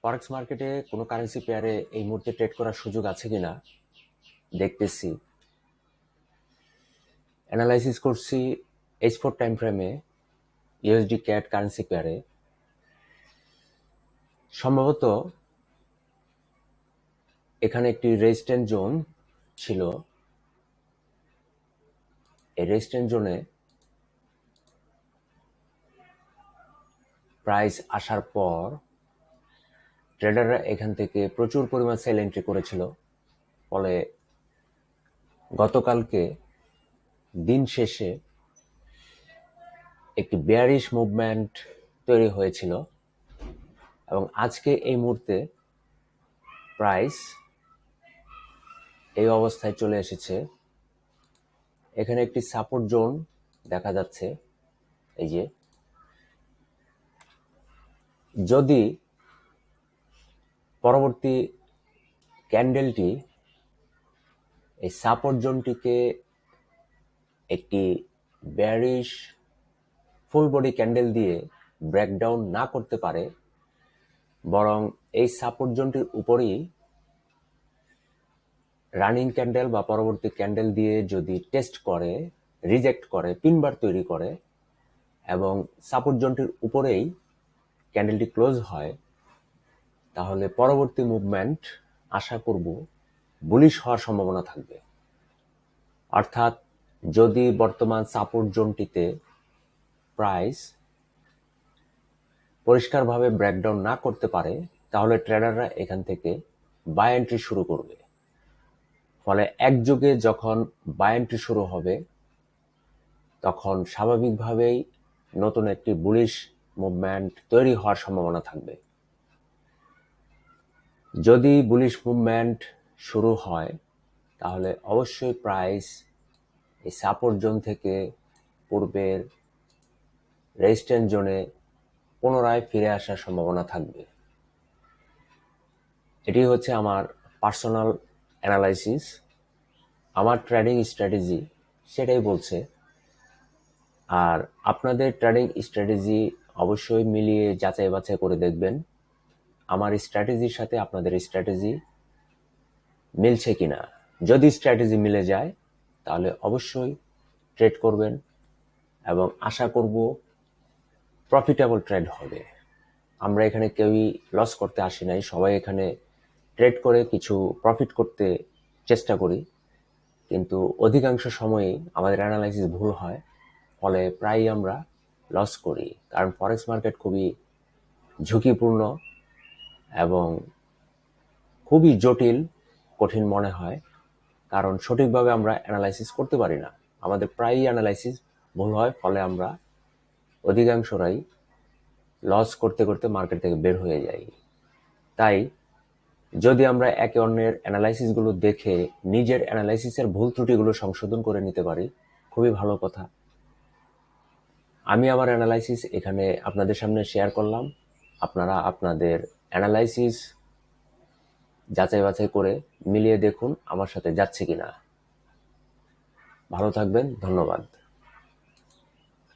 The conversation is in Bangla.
ফরেক্স মার্কেটে কোনো কারেন্সি পেয়ারে এই মুহূর্তে ট্রেড করার সুযোগ আছে কিনা দেখতেছি। অ্যানালাইসিস করছি H4 টাইম ফ্রেমে USD CAD কারেন্সি পেয়ারে। সম্ভবত এখানে একটি রেজিস্ট্যান্স জোন ছিল। এই রেজিস্ট্যান্স জোনে প্রাইস আসার পর ট্রেডাররা এখান থেকে প্রচুর পরিমাণ সেল এন্ট্রি করেছিল। ফলে গতকালকে দিন শেষে একটি বেয়ারিশ মুভমেন্ট তৈরি হয়েছিল এবং আজকে এই মুহূর্তে প্রাইস এই অবস্থায় চলে এসেছে। এখানে একটি সাপোর্ট জোন দেখা যাচ্ছে। এই যে, যদি পরবর্তী ক্যান্ডেলটি এই সাপোর্ট জোনটিকে একটি বেয়ারিশ ফুল বডি ক্যান্ডেল দিয়ে ব্রেকডাউন না করতে পারে, বরং এই সাপোর্ট জোনটির উপরই রানিং ক্যান্ডেল বা পরবর্তী ক্যান্ডেল দিয়ে যদি টেস্ট করে, রিজেক্ট করে, পিনবার তৈরি করে এবং সাপোর্ট জোনটির উপরেই ক্যান্ডেলটি ক্লোজ হয়, তাহলে পরবর্তী মুভমেন্ট আশা করব বুলিশ হওয়ার সম্ভাবনা থাকবে। অর্থাৎ যদি বর্তমান সাপোর্ট জোনটিতে প্রাইস পরিষ্কারভাবে ব্রেকডাউন না করতে পারে, তাহলে ট্রেডাররা এখান থেকে বাই এন্ট্রি শুরু করবে। ফলে একযোগে যখন বাই এন্ট্রি শুরু হবে, তখন স্বাভাবিকভাবেই নতুন একটি বুলিশ মুভমেন্ট তৈরি হওয়ার সম্ভাবনা থাকবে। যদি বুলিশ মুভমেন্ট শুরু হয়, তাহলে অবশ্যই প্রাইস এই সাপোর্ট জোন থেকে পূর্বের রেজিস্ট্যান্স জোনে পুনরায় ফিরে আসার সম্ভাবনা থাকবে। এটি হচ্ছে আমার পার্সোনাল অ্যানালাইসিস, আমার ট্রেডিং স্ট্র্যাটেজি সেটাই বলছে। আর আপনাদের ট্রেডিং স্ট্র্যাটেজি অবশ্যই মিলিয়ে যাচাই বাছাই করে দেখবেন আমার স্ট্র্যাটেজির সাথে আপনাদের স্ট্র্যাটেজি মিলছে কিনা। যদি স্ট্র্যাটেজি মিলে যায়, তাহলে অবশ্যই ট্রেড করবেন এবং আশা করব প্রফিটেবল ট্রেড হবে। আমরা এখানে কেউই লস করতে আসি নাই, সবাই এখানে ট্রেড করে কিছু প্রফিট করতে চেষ্টা করি, কিন্তু অধিকাংশ সময়ই আমাদের অ্যানালাইসিস ভুল হয়, ফলে প্রায়ই আমরা লস করি। কারণ ফরেক্স মার্কেট খুবই ঝুঁকিপূর্ণ এবং খুবই জটিল, কঠিন মনে হয়, কারণ সঠিকভাবে আমরা অ্যানালাইসিস করতে পারি না। আমাদের প্রায়ই অ্যানালাইসিস ভুল হয়, ফলে আমরা অধিকাংশরাই লস করতে করতে মার্কেট থেকে বের হয়ে যাই। তাই যদি আমরা একে অন্যের অ্যানালাইসিসগুলো দেখে নিজের অ্যানালাইসিসের ভুল ত্রুটিগুলো সংশোধন করে নিতে পারি, খুবই ভালো কথা। আমি আমার অ্যানালাইসিস এখানে আপনাদের সামনে শেয়ার করলাম। আপনারা আপনাদের অ্যানালাইসিস যাচাই বাছাই করে মিলিয়ে দেখুন আমার সাথে যাচ্ছে কিনা। ভালো থাকবেন, ধন্যবাদ।